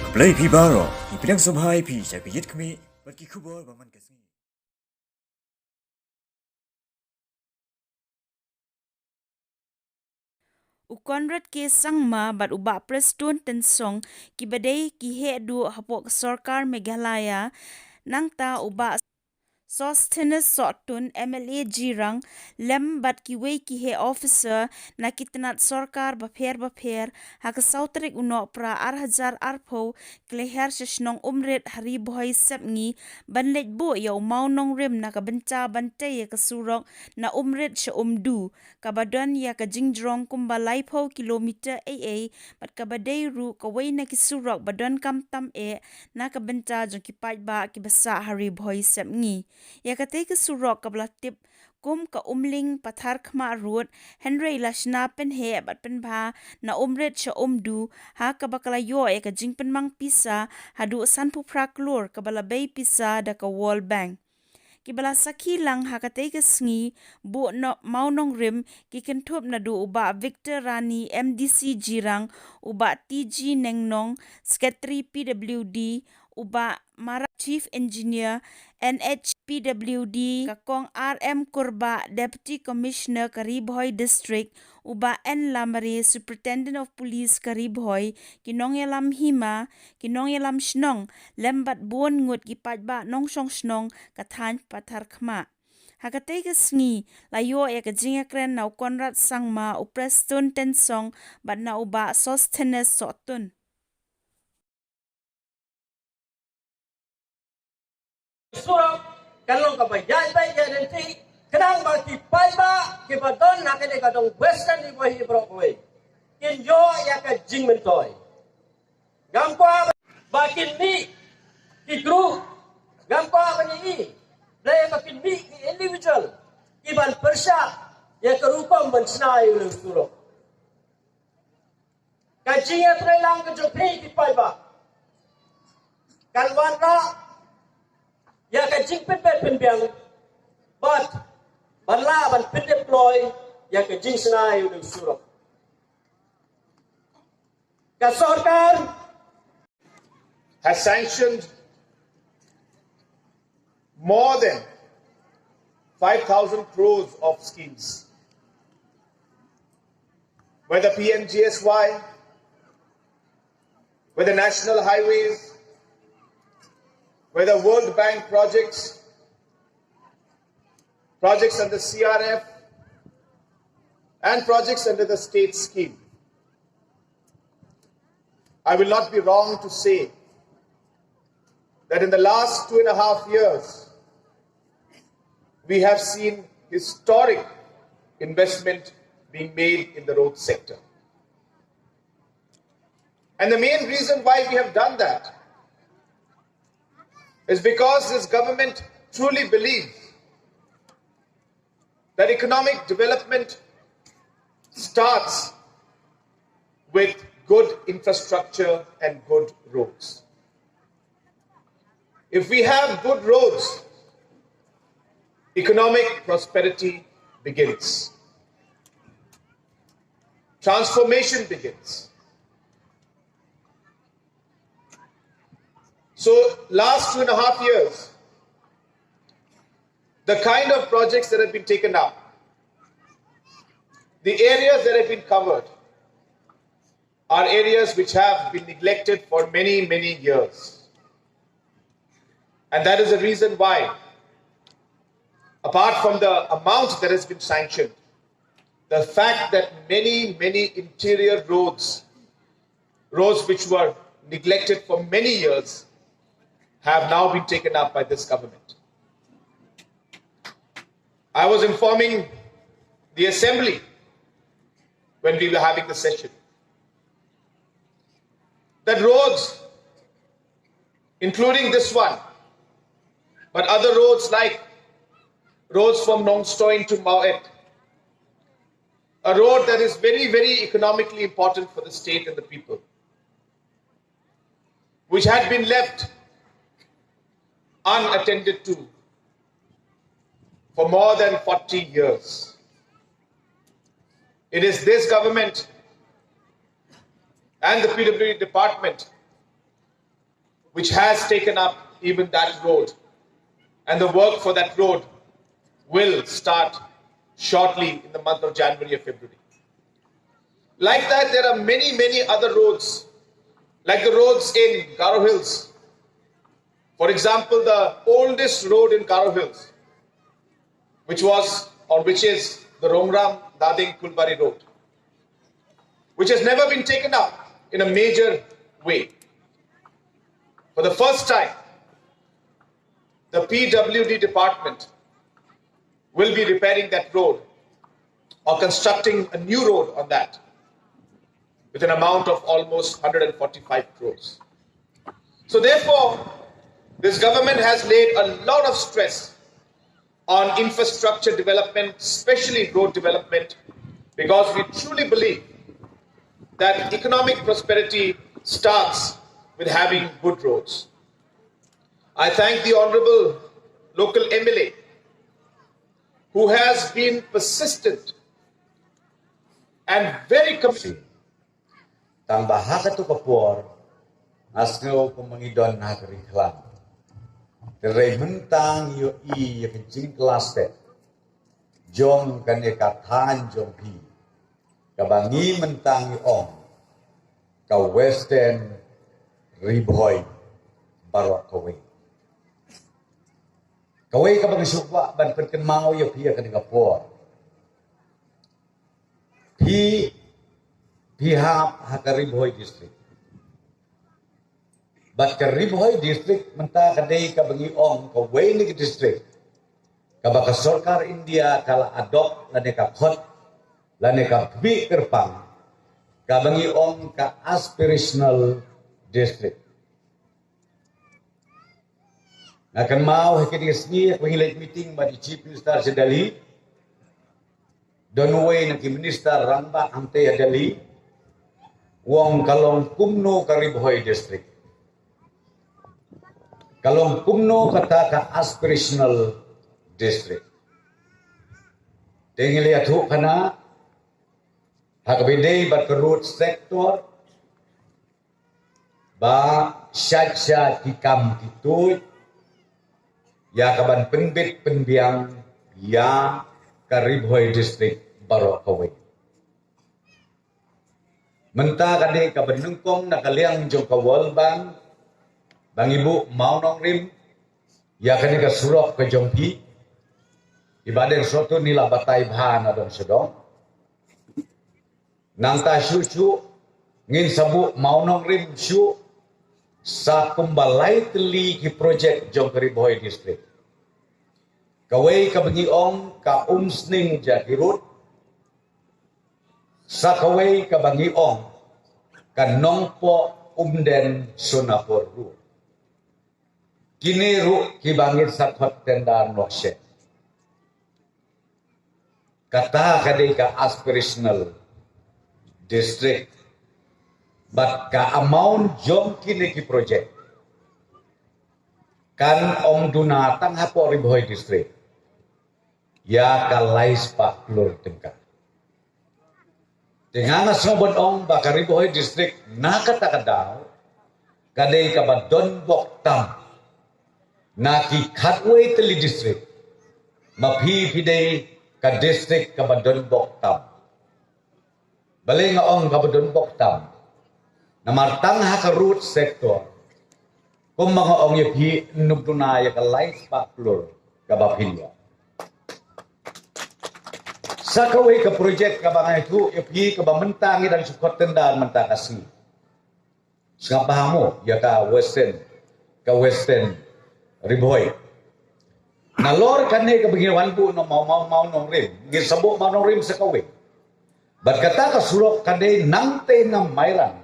Play pi baro, ipilang sabhay pi sa pijit kami, bagi kubor baman kasi. Ukonrat ke sangma bat uba prestun tensong kibadai kihe du hapok sarkar Meghalaya nangta uba Sosthenes Sotun MLA Jirang lem bat kiwe kihe officer na kitnat sarkar bapher haka sautrik unok pra arhajar arpo kleher shishnong umret hari boy sepngi banlet bo yaw maunong rim na kabenca bante ya kasurok na umret sya umdu kabadon ya ka jingjrong kumbalai po kilometer AA bat kabadai ru kawai na kisurok badon kam tam na kabenca jong kipat ba kibasa hari boy sepngi ya kate ke surok kabla tip kum ka umling pathar khma road Henry lashna pen he bat pen bha na umret cha umdu ha ka bakala yo e ka jingpen mang pisa hadu sanpu praklur kabala bay pisa da ka World Bank kibala sakhi lang hakate ke sngi bu no maunong rim ki kentup na du uba Victor Rani MDC Jirang uba TG Nengnong Secretary PWD uba Mara Chief Engineer NHPWD kakong RM Kurba Deputy Commissioner Karibhoy District uba N Lamari Superintendent of Police Karibhoy kinong yalam hima kinong yalam shnong lembat bon ngut kipat ba nong shong shnong kathan pathar khma hakate ke sngi layo ya ka jinga kren na konrat sangma uprestun tensong bat na uba Sosthenes Sotun Surau kalau kabayay bay guarantee kenang bagi paiba ke badon na kene kadong western di bohi Broadway kinjo ya ka jingmentoy gampa bakin ni ki group gampa bani daya bakin ni ki individual iban persya ya kerupam bensnai ulung surau kajinga trelang ke jopi ki paiba kalwan ra ya ka jingpen pen biang but banla ban pen deploy ya ka jing snai udang surok ka sarkar has sanctioned more than 5,000 crores of schemes, whether PMGSY, whether national highways, whether World Bank projects, projects under CRF, and projects under the state scheme. I will not be wrong to say that in the last 2.5 years, we have seen historic investment being made in the road sector. And the main reason why we have done that is because this government truly believes that economic development starts with good infrastructure and good roads. If we have good roads, economic prosperity begins. Transformation begins. So, last 2.5 years, the kind of projects that have been taken up, the areas that have been covered, are areas which have been neglected for many, many years. And that is the reason why, apart from the amount that has been sanctioned, the fact that many, many interior roads which were neglected for many years, have now been taken up by this government. I was informing the assembly when we were having the session that roads, including this one, but other roads like roads from Nongstoin to Mauet, a road that is very, very economically important for the state and the people, which had been left unattended to for more than 40 years. It is this government and the PWD department which has taken up even that road. And the work for that road will start shortly in the month of January or February. Like that, there are many, many other roads, like the roads in Garo Hills. For example, the oldest road in Garo Hills, which is the Rongram Dading Kulbari Road, which has never been taken up in a major way. For the first time, the PWD department will be repairing that road or constructing a new road on that with an amount of almost 145 crores. So therefore, this government has laid a lot of stress on infrastructure development, especially road development, because we truly believe that economic prosperity starts with having good roads. I thank the Honorable local MLA who has been persistent and very committed. Tang bahaka tu kapur, asno pemangidon nagari kelam. Terai mentang yo I yo kencing kelas te. Jom kane katan jom pi. Kabangi mentang yo ong. Ka Western Riboy Barok kawe. Kawe kabang supa ban penken mau yo pi kane kapur. Pihak Hakariboy district. But Kariboy district menta kadai kabangi ong ka Wainig district. Kabaka Sarkar India kala adopt lane ka khot lane ka pi kerpang. Kabangi ong ka aspirational district. Akan mau hekini sni pengilai meeting bagi Chief Minister Sedali. Donway na Minister Ramba Ante Adali. Wong kalong kumno Kariboy district. Kalong kumno kata ka aspirational district. Tinggal lihat kana hakbidei bat road sector ba syat kikam kitui ya kaban penbit penbiang ya Kariboy district Barokaway. Menta kade ka benungkong nakaliang jong ka World Bank bang ibu mau nong rim ya kani ka surok ke jongpi ibadah suatu nila batai bahan adong sedong nang ta syu ngin sabu mau nong rim syu sa kumbalai teli ki project jong Kariboy district kawai ka bengi ong ka umsning jakirut sa kawai ka bengi ong ka nongpo umden Sonapur ru. Kini ru kibangir sakot tenda nokshe. Kata kadai ka aspirational district. But ka amount jom kini ki project. Kan ong dunatang hapo Riboy district. Ya kalais pak lur tengka. Dengan sobot ong baka Riboy district nakatakadaw kadai ka ba Don Boktam na ki Khatway Teli district mapi pidei ka district ka ba Don Boktam balay nga ong ka ba Don Boktam na martang ha ka root sector kung mga ong yapi nubdunaya ka life paklor ka ba pilya sa kaway ka project ka ba nga ito, yapi ka ba mentangi dan sukot tendaan mentakasi. Sa pahamo, ya ka Western Riboy. Nalor kani ka bagi wanbu no mau nong rim, ngir sabuk mau nong rim sa kaway. Bat kata ka sulok kani nangte ng mayran.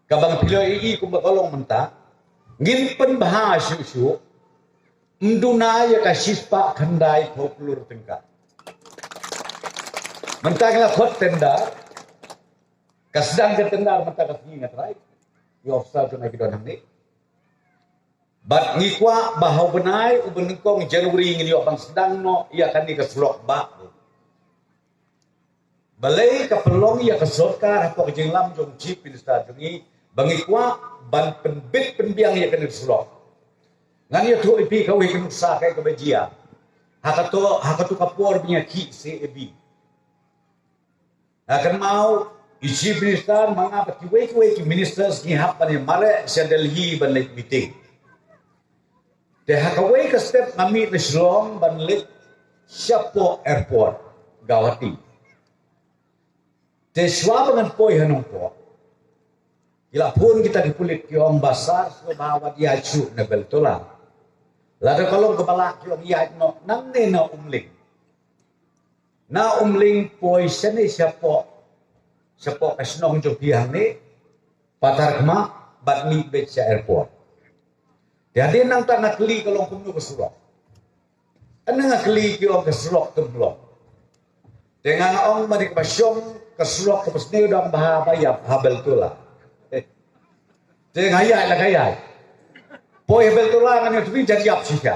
Kabang pilo ii kung bakalong menta, ngin penbaha syu mdunaya ka sispa kanday popular tengka. Mentang khot tenda kasdang ke tenda mentang kasingat right you offer to nak don ni but ngikwa bahaw benai ubenengkong January ngini abang sedang no ia kan ni kaslok ba balai ka pelong ia ka Sarkar hapo ka jinglam jong Chief Minister jungi Bangi kuat ban penbit penbiang ya kena surok. Ngan ya tu ipi kau ikan usaha kai kebajia. Hakato kapor punya ki se ebi. Akan mau isi minister mengapa ki ministers ki hap pan mare sa Delhi ban lek meeting. Te hakawai ka step ngami Shillong ban lek Siapo Airport Gawati. Te swabangan poi hanong po. Ila pun kita dipulit kiong basar so bawa dia cu na beltola. Lalu kalau kepala kiong iya no nang ne na umling. Na umling poi sene siapo kasnong jo pihang ni patar kema bat mi beca airport. Jadi nang tanah keli kalau kumno kesurok. Anang keli kiong kesurok temblok. Dengan ong manik pasyong kesurok kepesne udang bahaya habel tula. Jadi ngayai lah ngayai. Poi habel tula ngan tu jadi ap sika.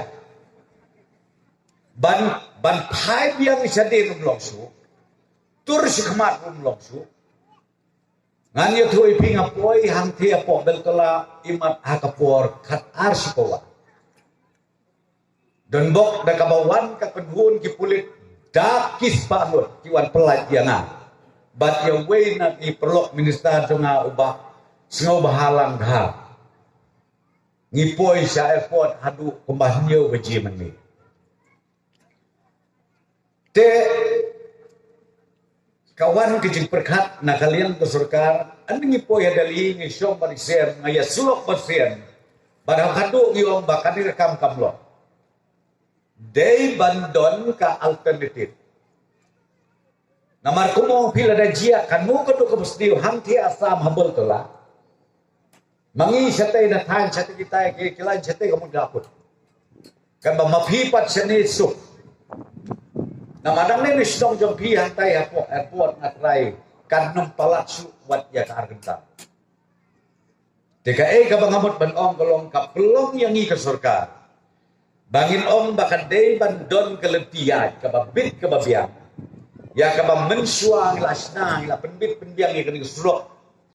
Ban pai biang isade rumlong su. Tur sikmat rumlong su. Ngan ya tu ipi ngapoi hang tia po habel tula imat hakapor kat arsikowa. Dan bok da kabawan ka kedhun ki pulit dakis palut kiwan pelat yana. Bat ya way na ki perlok minister jonga ubah sengaw bahalang ha. Ngipoi sa airport hadu kumbahnya beji meni. Te kawan kecil perkat na kalian ke surkar andi ngipoi adali ngisyong barisen ngaya sulok barisen. Badang hadu ngiyong bakani rekam kamlo. Day bandon ka alternatif. Namar kumo pila da jia kanu kadu kebesdiu hangti asam habel tola. Mangi satay na tan satay kita kilan satay kamu dapur. Kan ba mapipat seni su. Namadang ni misdong jompi hantai airport ngatrai kanum palatsu wat ya kargenta. Teka ka bangamot banong kolong kapelong yang i ke surga. Bangin om bakan day bandon keletian kababit kababiang. Ya kabam mensuang lasnang la penbit penbiang yang kena surok